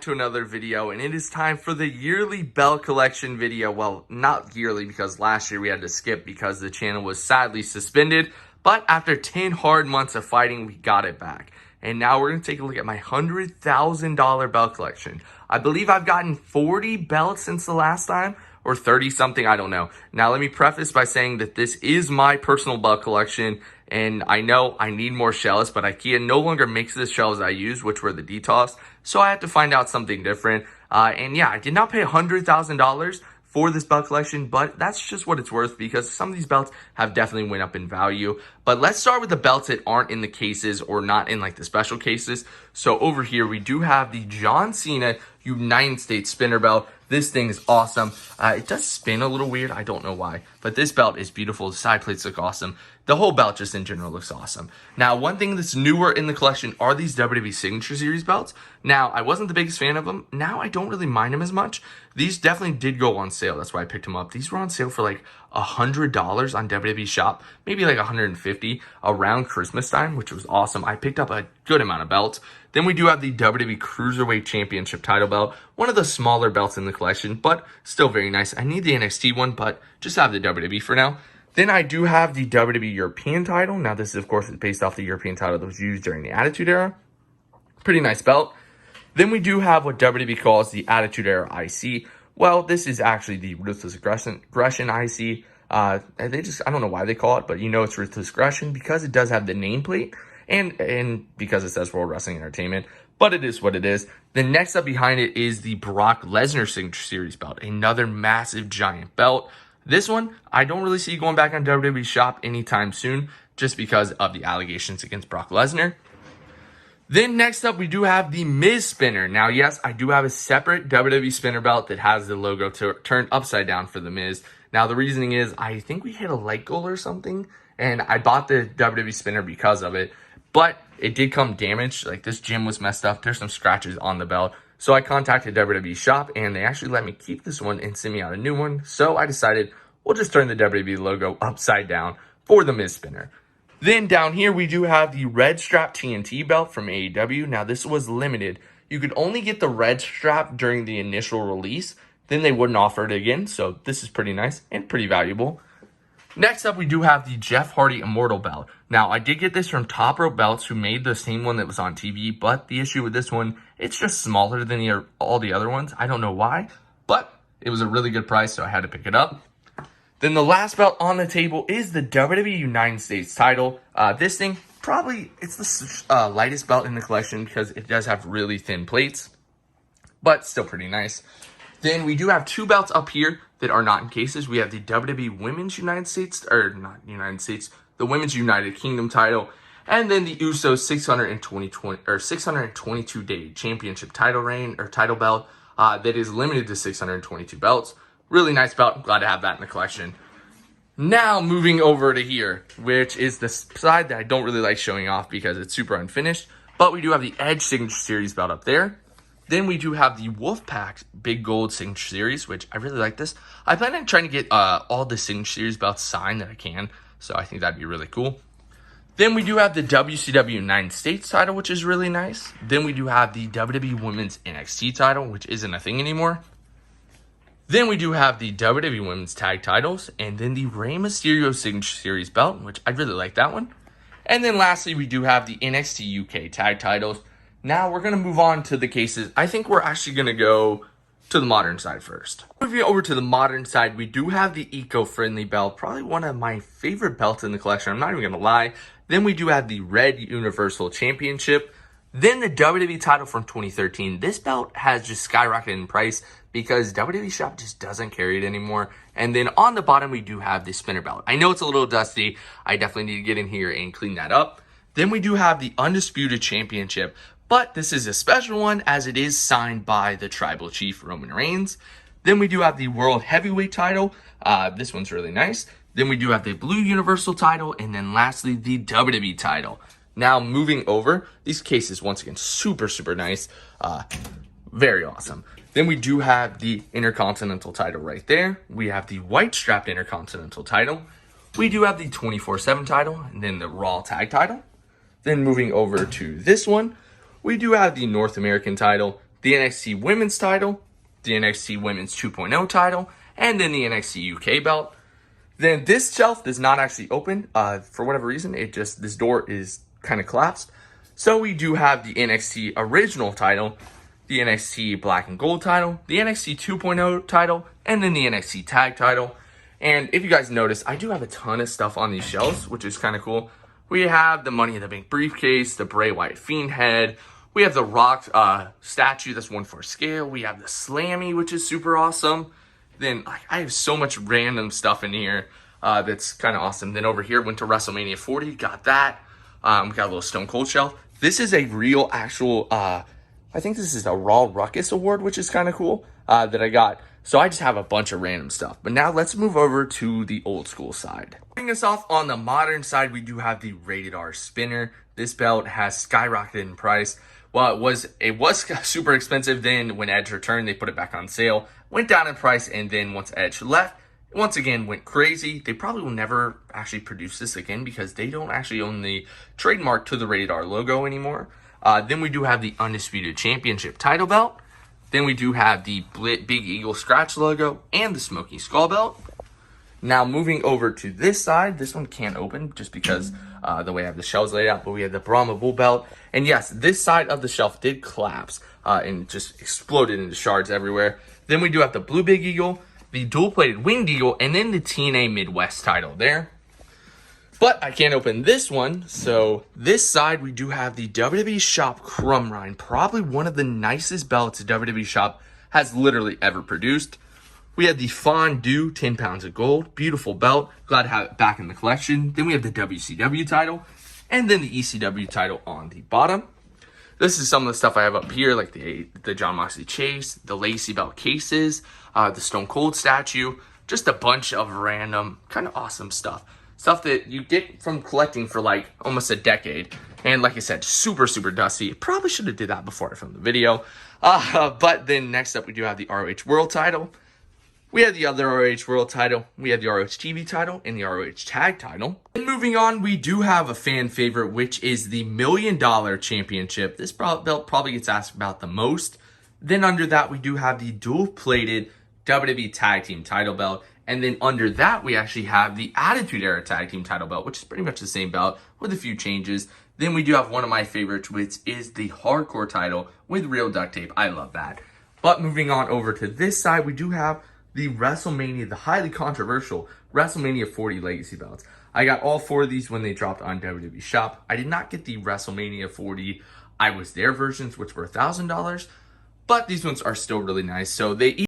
To another video, and it is time for the yearly belt collection video. Well, not yearly because last year we had to skip because the channel was sadly suspended, but after 10 hard months of fighting, we got it back. And now we're going to take a look at my $100,000 belt collection. I believe I've gotten 40 belts since the last time, or 30 something, I don't know. Now let me preface by saying that this is my personal belt collection, and I know I need more shells, but IKEA no longer makes the shells I use, which were the Detolfs, so I had to find out something different. And yeah, I did not pay $100,000 for this belt collection, but that's just what it's worth because some of these belts have definitely went up in value. But let's start with the belts that aren't in the cases or not in like the special cases. So over here, we do have the John Cena United States spinner belt. This thing is awesome. It does spin a little weird. I don't know why, but this belt is beautiful. The side plates look awesome. The whole belt just in general looks awesome. Now, one thing that's newer in the collection are these WWE Signature Series belts. Now, I wasn't the biggest fan of them. Now, I don't really mind them as much. These definitely did go on sale. That's why I picked them up. These were on sale for like $100 on WWE Shop, maybe like $150 around Christmas time, which was awesome. I picked up a good amount of belts. Then we do have the WWE Cruiserweight Championship title belt, one of the smaller belts in the collection, but still very nice. I need the NXT one, but just have the WWE for now. Then I do have the WWE European title. Now this is, of course, based off the European title that was used during the Attitude Era. Pretty nice belt. Then we do have what WWE calls the Attitude Era IC. Well, this is actually the Ruthless Aggression IC. I don't know why they call it, but you know it's Ruthless Aggression because it does have the nameplate and because it says World Wrestling Entertainment, but it is what it is. The next up behind it is the Brock Lesnar Signature Series belt, another massive giant belt. This one, I don't really see going back on WWE Shop anytime soon just because of the allegations against Brock Lesnar. Then next up, we do have the Miz spinner. Now, yes, I do have a separate WWE spinner belt that has the logo turned upside down for the Miz. Now, the reasoning is I think we hit a light goal or something, and I bought the WWE spinner because of it, but it did come damaged. Like, this gem was messed up. There's some scratches on the belt. So I contacted WWE Shop, and they actually let me keep this one and send me out a new one. So I decided we'll just turn the WWE logo upside down for the Miz spinner. Then down here, we do have the red strap TNT belt from AEW. Now, this was limited. You could only get the red strap during the initial release. Then they wouldn't offer it again. So this is pretty nice and pretty valuable. Next up, we do have the Jeff Hardy Immortal belt. Now, I did get this from Top Rope Belts, who made the same one that was on TV. But the issue with this one, it's just smaller than all the other ones. I don't know why, but it was a really good price, so I had to pick it up. Then the last belt on the table is the WWE United States title. This thing, it's the lightest belt in the collection because it does have really thin plates, but still pretty nice. Then we do have two belts up here that are not in cases. We have the WWE Women's United States, or not United States, the Women's United Kingdom title, and then the Usos 622-day championship title reign, or title belt, that is limited to 622 belts. Really nice belt. I'm glad to have that in the collection. Now moving over to here, which is the side that I don't really like showing off because it's super unfinished. But we do have the Edge Signature Series belt up there. Then we do have the Wolfpack Big Gold Signature Series, which I really like this. I plan on trying to get all the Signature Series belts signed that I can. So I think that'd be really cool. Then we do have the WCW United States title, which is really nice. Then we do have the WWE Women's NXT title, which isn't a thing anymore. Then we do have the WWE Women's Tag titles, and then the Rey Mysterio Signature Series belt, which I really like that one. And then lastly, we do have the NXT UK Tag titles. Now we're going to move on to the cases. I think we're actually going to go to the modern side first. Moving over to the modern side, we do have the eco-friendly belt, probably one of my favorite belts in the collection. I'm not even going to lie. Then we do have the Red Universal Championship. Then the WWE title from 2013. This belt has just skyrocketed in price because WWE Shop just doesn't carry it anymore. And then on the bottom, we do have the spinner belt. I know it's a little dusty. I definitely need to get in here and clean that up. Then we do have the Undisputed Championship, but this is a special one as it is signed by the Tribal Chief Roman Reigns. Then we do have the World Heavyweight title. This one's really nice. Then we do have the Blue Universal title, and then lastly, the WWE title. Now, moving over, these cases, once again, super, super nice. Very awesome. Then we do have the Intercontinental title right there. We have the white strapped Intercontinental title. We do have the 24/7 title, and then the Raw Tag title. Then moving over to this one, we do have the North American title, the NXT Women's title, the NXT Women's 2.0 title, and then the NXT UK belt. Then this shelf does not actually open. For whatever reason, this door is kind of collapsed. So we do have the NXT original title, the NXT Black and Gold title, the NXT 2.0 title, and then the NXT Tag title. And if you guys notice, I do have a ton of stuff on these shelves, which is kind of cool. We have the Money in the Bank briefcase, the Bray Wyatt Fiend head. We have the Rock statue that's 1/4 scale. We have the Slammy, which is super awesome. Then I have so much random stuff in here that's kind of awesome. Then over here, went to WrestleMania 40, got that. We got a little Stone Cold shelf. This is a real actual, I think this is a Raw Ruckus award, which is kind of cool that I got. So I just have a bunch of random stuff. But now let's move over to the old school side. Starting us off on the modern side, we do have the Rated R Spinner. This belt has skyrocketed in price. Well, it was super expensive. Then when Edge returned, they put it back on sale. Went down in price, and then once Edge left, once again went crazy. They probably will never actually produce this again because they don't actually own the trademark to the Rated R logo anymore. Then we do have the Undisputed Championship title belt. Then we do have the Big Eagle Scratch logo and the Smoky Skull belt. Now moving over to this side, this one can't open just because the way I have the shelves laid out, but we have the Brahma Bull belt. And yes, this side of the shelf did collapse and just exploded into shards everywhere. Then we do have the Blue Big Eagle, the dual-plated Winged Eagle, and then the TNA Midwest title there. But I can't open this one, so this side we do have the WWE Shop Crumb Rind, probably one of the nicest belts WWE Shop has literally ever produced. We have the Fondue 10 pounds of gold, beautiful belt, glad to have it back in the collection. Then we have the WCW title, and then the ECW title on the bottom. This is some of the stuff I have up here, like the Jon Moxley Chase, the Lacey belt cases, the Stone Cold statue, just a bunch of random, kind of awesome stuff. Stuff that you get from collecting for like almost a decade. And like I said, super, super dusty. Probably should have did that before I filmed the video. But then next up, we do have the ROH World title. We have the other ROH World title. We have the ROH TV title and the ROH Tag title. And moving on, we do have a fan favorite, which is the $1 Million Championship. This belt probably gets asked about the most. Then under that, we do have the dual-plated WWE Tag Team title belt. And then under that, we actually have the Attitude Era Tag Team title belt, which is pretty much the same belt with a few changes. Then we do have one of my favorites, which is the Hardcore title with real duct tape. I love that. But moving on over to this side, we do have the WrestleMania, the highly controversial WrestleMania 40 Legacy belts. I got all 4 of these when they dropped on WWE Shop. I did not get the WrestleMania 40 I Was There versions, which were $1,000. But these ones are still really nice. So they